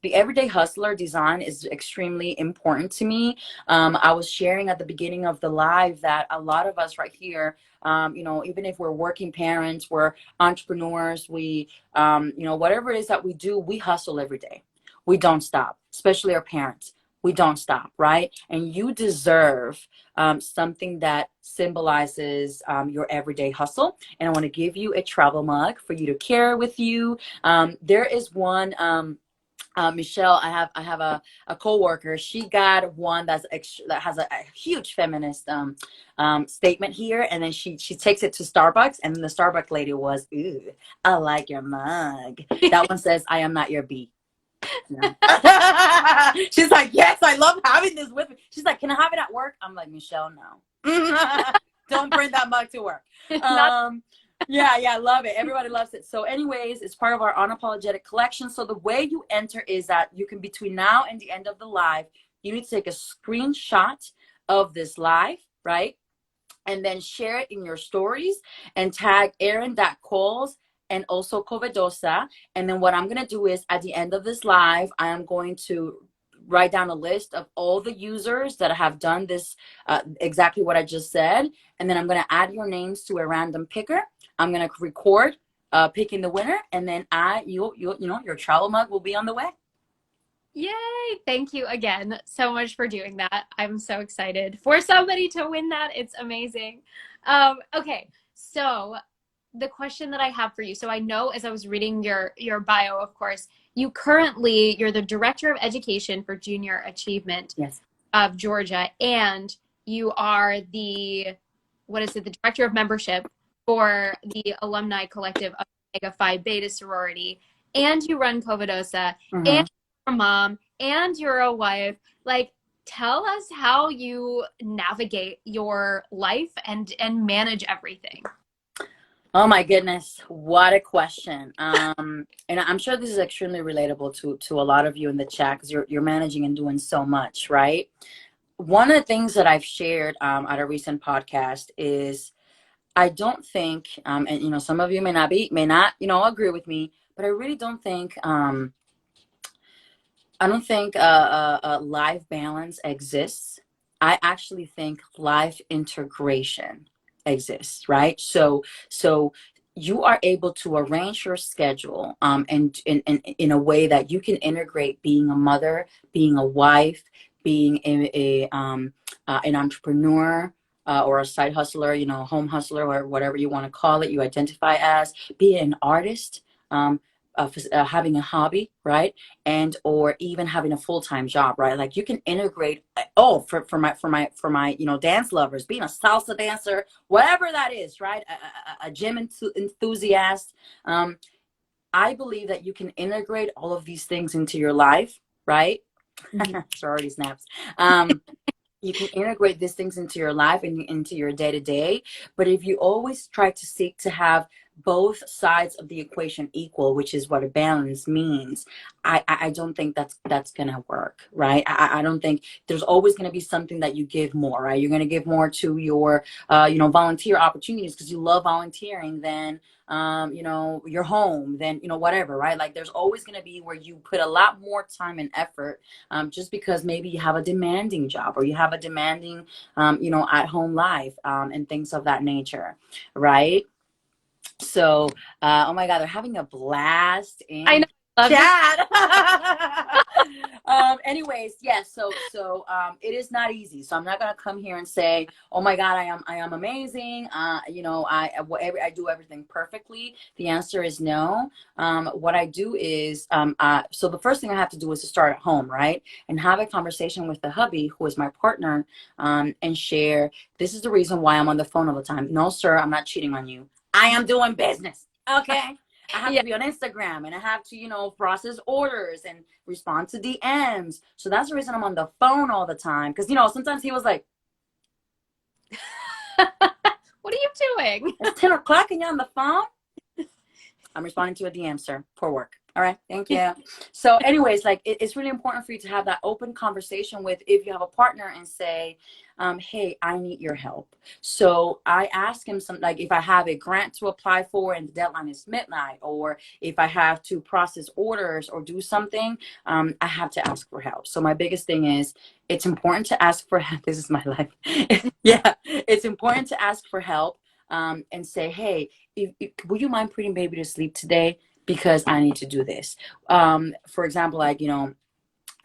the Everyday Hustler design is extremely important to me. I was sharing at the beginning of the live that a lot of us right here, even if we're working parents, we're entrepreneurs, we, whatever it is that we do, we hustle every day. We don't stop, especially our parents. We don't stop, right? And you deserve something that symbolizes your everyday hustle. And I want to give you a travel mug for you to carry with you. There is one. Michelle, I have a coworker. She got one that has a huge feminist statement here, and then she takes it to Starbucks, and then the Starbucks lady was, "Ooh, I like your mug." That one says, "I am not your bee." No. She's like, yes, I love having this with me. She's like, can I have it at work? I'm like, Michelle, no. Don't bring that mug to work. Not Yeah, I love it. Everybody loves it. So anyways, it's part of our unapologetic collection. So the way you enter is that you can, between now and the end of the live, you need to take a screenshot of this live, right? And then share it in your stories and tag Erin Coles and also COVEDOZA. And then what I'm going to do is at the end of this live, I am going to write down a list of all the users that have done this, exactly what I just said. And then I'm going to add your names to a random picker. I'm going to record picking the winner. And then your travel mug will be on the way. yay! Thank you again so much for doing that. I'm so excited for somebody to win that. It's amazing. Okay, so the question that I have for you. So I know as I was reading your bio, of course, you're the director of education for junior achievement Yes. of Georgia, and you are the what is it, the director of membership for the alumni collective of Omega Phi Beta sorority, and you run COVEDOZA, and Hmm. you're a mom, and you're a wife. Like, tell us how you navigate your life and manage everything. Oh my goodness, what a question. And I'm sure this is extremely relatable to a lot of you in the chat because you're managing and doing so much, right? One of the things that I've shared at a recent podcast is I don't think, and some of you may not, agree with me, but I really don't think I don't think life balance exists. I actually think life integration exists, right? So you are able to arrange your schedule and in a way that you can integrate being a mother, being a wife, being an entrepreneur. Or a side hustler, home hustler, or whatever you want to call it, you identify as, be an artist, having a hobby, right? And or even having a full-time job, right? Like you can integrate, oh, for my dance lovers, being a salsa dancer, whatever that is, right? A gym enthusiast. I believe that you can integrate all of these things into your life, right? Mhm. Sorority snaps. You can integrate these things into your life and into your day to day. But if you always try to seek to have both sides of the equation equal, which is what a balance means, I don't think that's gonna work, right? I don't think there's always gonna be something that you give more, right? You're gonna give more to your volunteer opportunities because you love volunteering than your home, then whatever, right? Like there's always gonna be where you put a lot more time and effort just because maybe you have a demanding job or you have a demanding, at home life and things of that nature, right? So, oh my God, they're having a blast I know. in I love this. chat. Anyways, yes. So it is not easy. So I'm not gonna come here and say, oh my God, I am amazing. I do everything perfectly. The answer is no. What I do is, so the first thing I have to do is to start at home, right, and have a conversation with the hubby, who is my partner, and share. This is the reason why I'm on the phone all the time. No, sir, I'm not cheating on you. I am doing business. Okay. I have Yeah. to be on Instagram and I have to, process orders and respond to DMs. So that's the reason I'm on the phone all the time. Because, sometimes he was like, What are you doing? it's 10 o'clock and you're on the phone? I'm responding to a DM, sir, for work. All right, thank you. So, anyways, like it's really important for you to have that open conversation with, if you have a partner, and say, hey, I need your help. So I ask him some, like if I have a grant to apply for and the deadline is midnight, or if I have to process orders or do something, I have to ask for help. So my biggest thing is, it's important to ask for help. This is my life. Yeah, it's important to ask for help, and say, hey, would you mind putting baby to sleep today because I need to do this. For example, like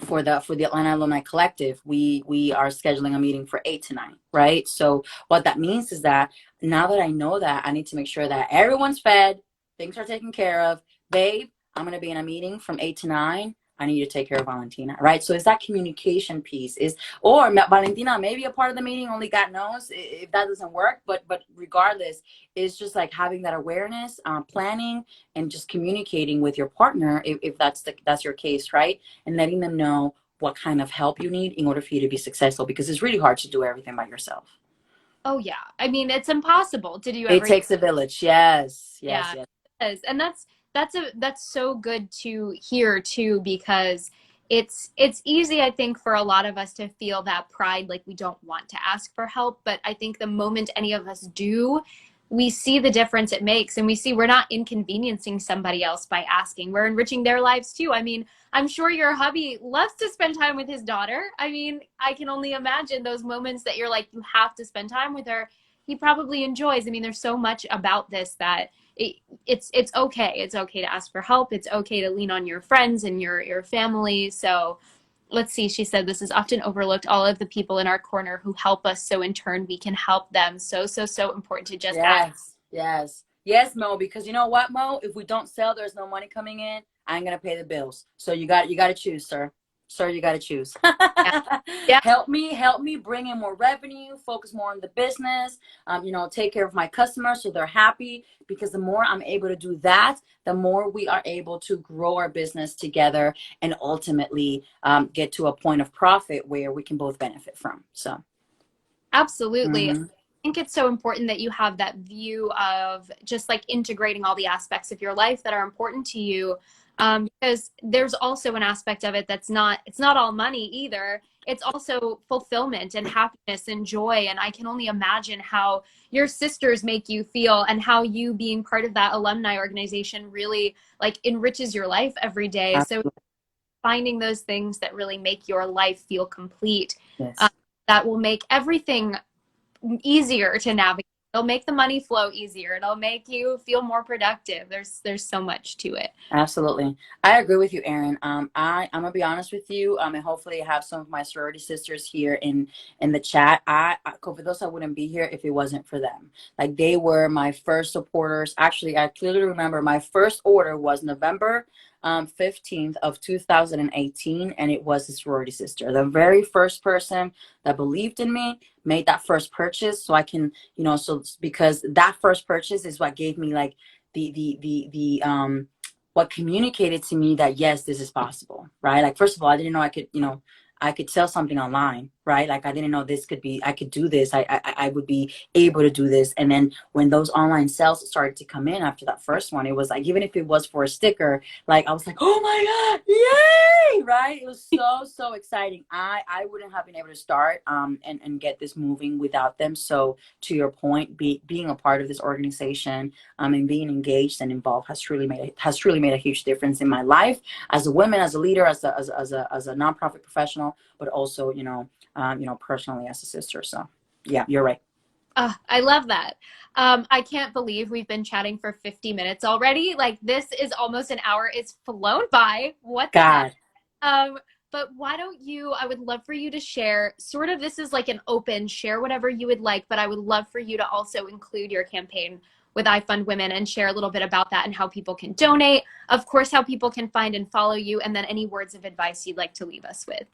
for the Atlanta Alumni Collective, we are scheduling a meeting for 8 to 9, right? So what that means is that now that I know that, I need to make sure that everyone's fed, things are taken care of. Babe, I'm gonna be in a meeting from 8 to 9. I need you to take care of Valentina, right? So it's that communication piece. Or Valentina, maybe a part of the meeting, only God knows if that doesn't work. But regardless, it's just like having that awareness, planning, and just communicating with your partner if that's your case, right? And letting them know what kind of help you need in order for you to be successful, because it's really hard to do everything by yourself. Oh yeah. I mean, it's impossible to do It everything. takes a village. Yes, yes, Yeah, yes. it is. And that's so good to hear too, because it's easy, I think, for a lot of us to feel that pride, like we don't want to ask for help. But I think the moment any of us do, we see the difference it makes, and we see we're not inconveniencing somebody else by asking. We're enriching their lives too. I mean, I'm sure your hubby loves to spend time with his daughter. I mean, I can only imagine those moments that you're like, you have to spend time with her. He probably enjoys. I mean, there's so much about this that it, it's okay. It's okay to ask for help. It's okay to lean on your friends and your family. So let's see. She said this is often overlooked. All of the people in our corner who help us, so in turn we can help them. So important to just ask. Yes, yes. Yes, Mo, because you know what, Mo? If we don't sell, there's no money coming in. I ain't gonna pay the bills. So you got to choose, sir. Sir, you got to choose. Yeah. Yeah, Help me bring in more revenue, focus more on the business, take care of my customers so they're happy. Because the more I'm able to do that, the more we are able to grow our business together and ultimately get to a point of profit where we can both benefit from. So, absolutely. I mhm. think it's so important that you have that view of just like integrating all the aspects of your life that are important to you. Because there's also an aspect of it that's not, it's not all money either. It's also fulfillment and happiness and joy. And I can only imagine how your sisters make you feel and how you being part of that alumni organization really like enriches your life every day. So Absolutely. finding those things that really make your life feel complete, uh, Yes. that will make everything easier to navigate. It'll make the money flow easier. It'll make you feel more productive. There's so much to it. Absolutely. I agree with you, Erin. I'm gonna be honest with you. And hopefully I have some of my sorority sisters here in the chat. COVEDOZA wouldn't be here if it wasn't for them. Like they were my first supporters. Actually, I clearly remember my first order was November 15th of 2018, and it was a sorority sister. The very first person that believed in me made that first purchase so I can, so because that first purchase is what gave me like the what communicated to me that yes, this is possible, right? Like first of all, I didn't know I could sell something online, right? Like I didn't know this could be, I could do this. I would be able to do this. And then when those online sales started to come in after that first one, it was like, even if it was for a sticker, like I was like, oh my God, yay, right? It was so exciting. I wouldn't have been able to start and get this moving without them. So to your point, being a part of this organization and being engaged and involved has truly made a huge difference in my life as a woman, as a leader, as a nonprofit professional, but also personally as a sister. So yeah, you're right. I love that. I can't believe we've been chatting for 50 minutes already. Like this is almost an hour. It's flown by. What the heck? God. Um, but why don't you, I would love for you to share sort of, this is like an open share whatever you would like, but I would love for you to also include your campaign with I Fund Women and share a little bit about that and how people can donate, of course, how people can find and follow you, and then any words of advice you'd like to leave us with.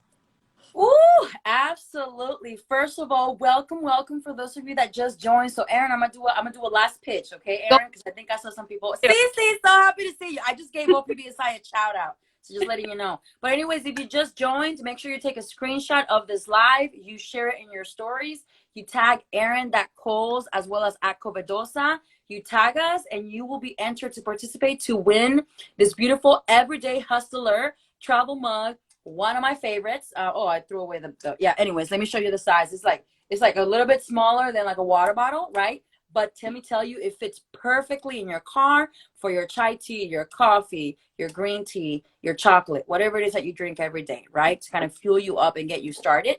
Ooh, absolutely. First of all, welcome for those of you that just joined. So, Erin, I'm gonna do a last pitch, okay, Go Erin? Because I think I saw some people. See, so happy to see you. I just gave OPBSI a shout out, so just letting you know. But anyways, if you just joined, make sure you take a screenshot of this live. You share it in your stories. You tag Erin Coles as well as at COVEDOZA. You tag us, and you will be entered to participate to win this beautiful Everyday Hustler travel mug, one of my favorites. I threw away yeah. Anyways, let me show you the size. It's like a little bit smaller than like a water bottle, right? But let me tell you, it fits perfectly in your car for your chai tea, your coffee, your green tea, your chocolate, whatever it is that you drink every day, right? To kind of fuel you up and get you started.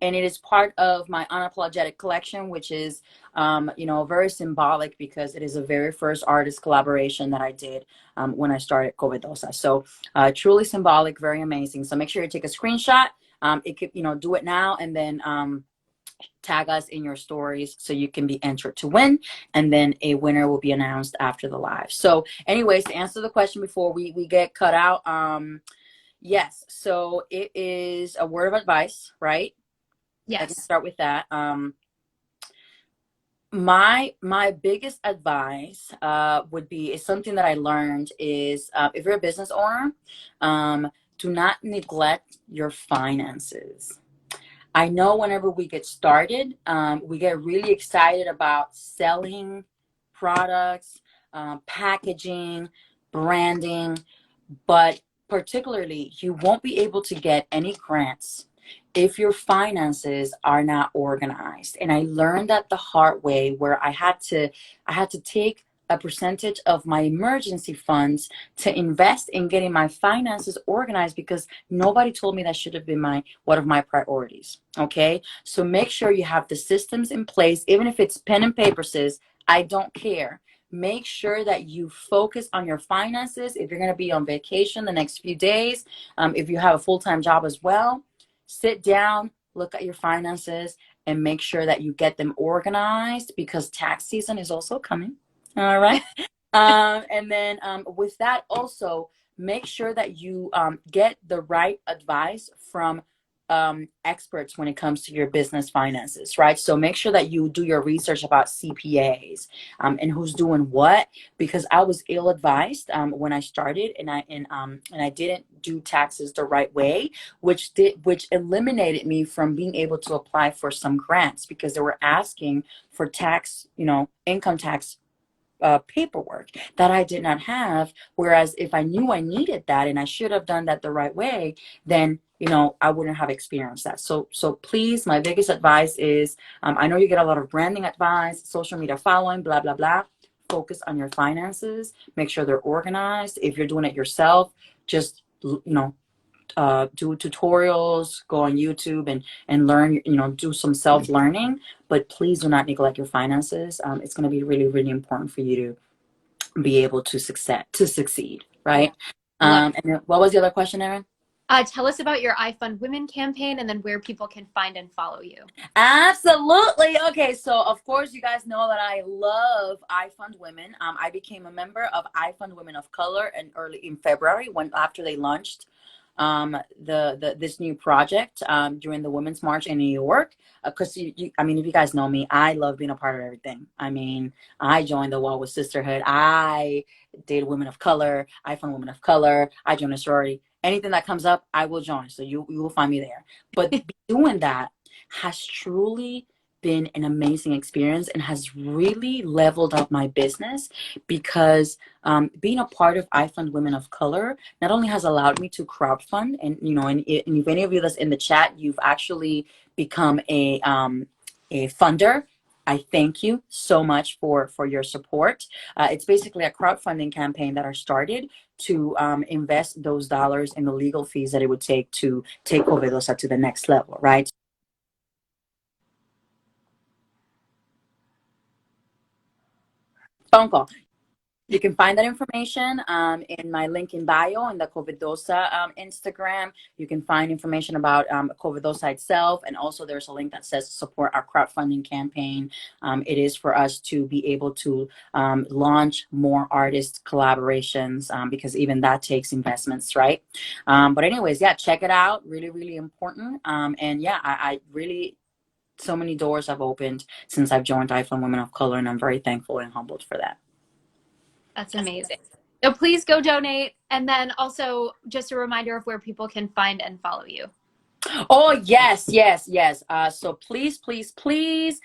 And it is part of my unapologetic collection, which is, very symbolic because it is the very first artist collaboration that I did when I started COVEDOZA. So truly symbolic, very amazing. So make sure you take a screenshot. It could, do it now and then tag us in your stories so you can be entered to win. And then a winner will be announced after the live. So anyways, to answer the question before we get cut out, yes. So it is a word of advice, right? I can Yes. start with that. My biggest advice would be is something that I learned is if you're a business owner, do not neglect your finances. I know whenever we get started, we get really excited about selling products, packaging, branding, but particularly, you won't be able to get any grants if your finances are not organized. And I learned that the hard way where I had to take a percentage of my emergency funds to invest in getting my finances organized because nobody told me that should have been one of my priorities. Okay? So make sure you have the systems in place, even if it's pen and paper, sis. I don't care. Make sure that you focus on your finances. If you're going to be on vacation the next few days, if you have a full-time job as well, sit down, look at your finances, and make sure that you get them organized because tax season is also coming. All right. And then with that also, make sure that you get the right advice from experts when it comes to your business finances, right? So make sure that you do your research about CPAs and who's doing what, because I was ill advised when I started, and I didn't do taxes the right way, which eliminated me from being able to apply for some grants because they were asking for tax, income tax paperwork that I did not have. Whereas if I knew I needed that and I should have done that the right way, then I wouldn't have experienced that. So please, my biggest advice is, I know you get a lot of branding advice, social media following, blah blah blah. Focus on your finances. Make sure they're organized. If you're doing it yourself, just do tutorials, go on YouTube and learn, do some self-learning, but please do not neglect your finances. It's going to be really, really important for you to be able to succeed, right? Yeah. Love. And then what was the other question, Erin? Tell us about your I Fund Women campaign and then where people can find and follow you. Absolutely. Okay, so of course you guys know that I love I Fund Women. I became a member of I Fund Women of Color early in February after they launched this new project during the Women's March in New York. Because I mean, if you guys know me, I love being a part of everything. I mean, I joined the Wall with Sisterhood. I date women of color. I fund women of color. I joined a sorority. Anything that comes up, I will join. So you will find me there. But doing that has truly been an amazing experience and has really leveled up my business because being a part of I Fund Women of Color not only has allowed me to crowdfund, and and if any of you that's in the chat, you've actually become a funder. I thank you so much for your support. It's basically a crowdfunding campaign that I started to invest those dollars in the legal fees that it would take to take COVEDOZA to the next level, right? Phone call. You can find that information in my link in bio in the COVEDOZA Instagram. You can find information about COVEDOZA itself. And also there's a link that says support our crowdfunding campaign. It is for us to be able to launch more artist collaborations because even that takes investments, right? But anyways, yeah, check it out. Really, really important. And yeah, I really, so many doors have opened since I've joined I Fund Women of Color, and I'm very thankful and humbled for that. That's amazing. So please go donate. And then also just a reminder of where people can find and follow you. Oh, yes, yes, yes. So please, please, please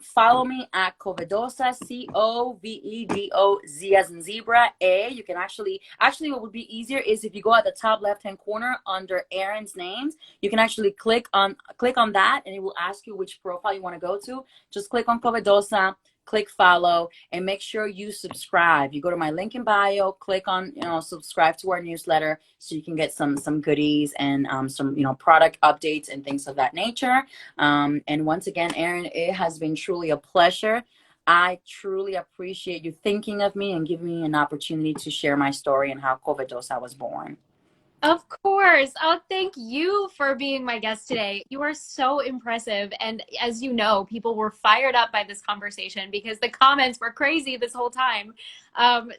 follow me at COVEDOZA, COVEDOZ as in zebra, A. You can actually, what would be easier is if you go at the top left-hand corner under Erin's names, you can actually click on that and it will ask you which profile you want to go to. Just click on COVEDOZA, click follow, and make sure you subscribe. You go to my link in bio, click on subscribe to our newsletter so you can get some goodies and some product updates and things of that nature. And once again, Erin, it has been truly a pleasure. I truly appreciate you thinking of me and giving me an opportunity to share my story and how COVEDOZA was born. Of course. Oh, thank you for being my guest today. You are so impressive. And as you know, people were fired up by this conversation because the comments were crazy this whole time.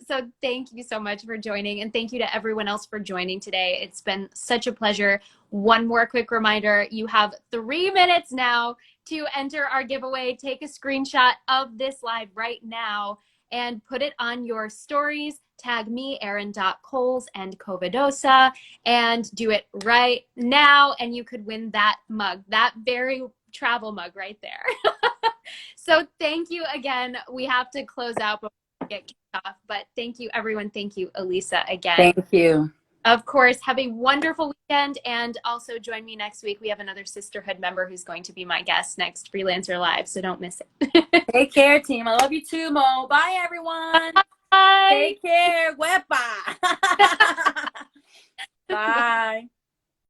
So thank you so much for joining. And thank you to everyone else for joining today. It's been such a pleasure. One more quick reminder, you have 3 minutes now to enter our giveaway. Take a screenshot of this live right now and put it on your stories. Tag me, Erin.Coles and COVEDOZA, and do it right now. And you could win that mug, that very travel mug right there. So thank you again. We have to close out before we get kicked off, but thank you, everyone. Thank you, Elisa, again. Thank you. Of course, have a wonderful weekend, and also join me next week. We have another Sisterhood member who's going to be my guest next Freelancer Live, so don't miss it. Take care, team. I love you too, Mo. Bye, everyone. Bye. Take care. Wepa. Bye.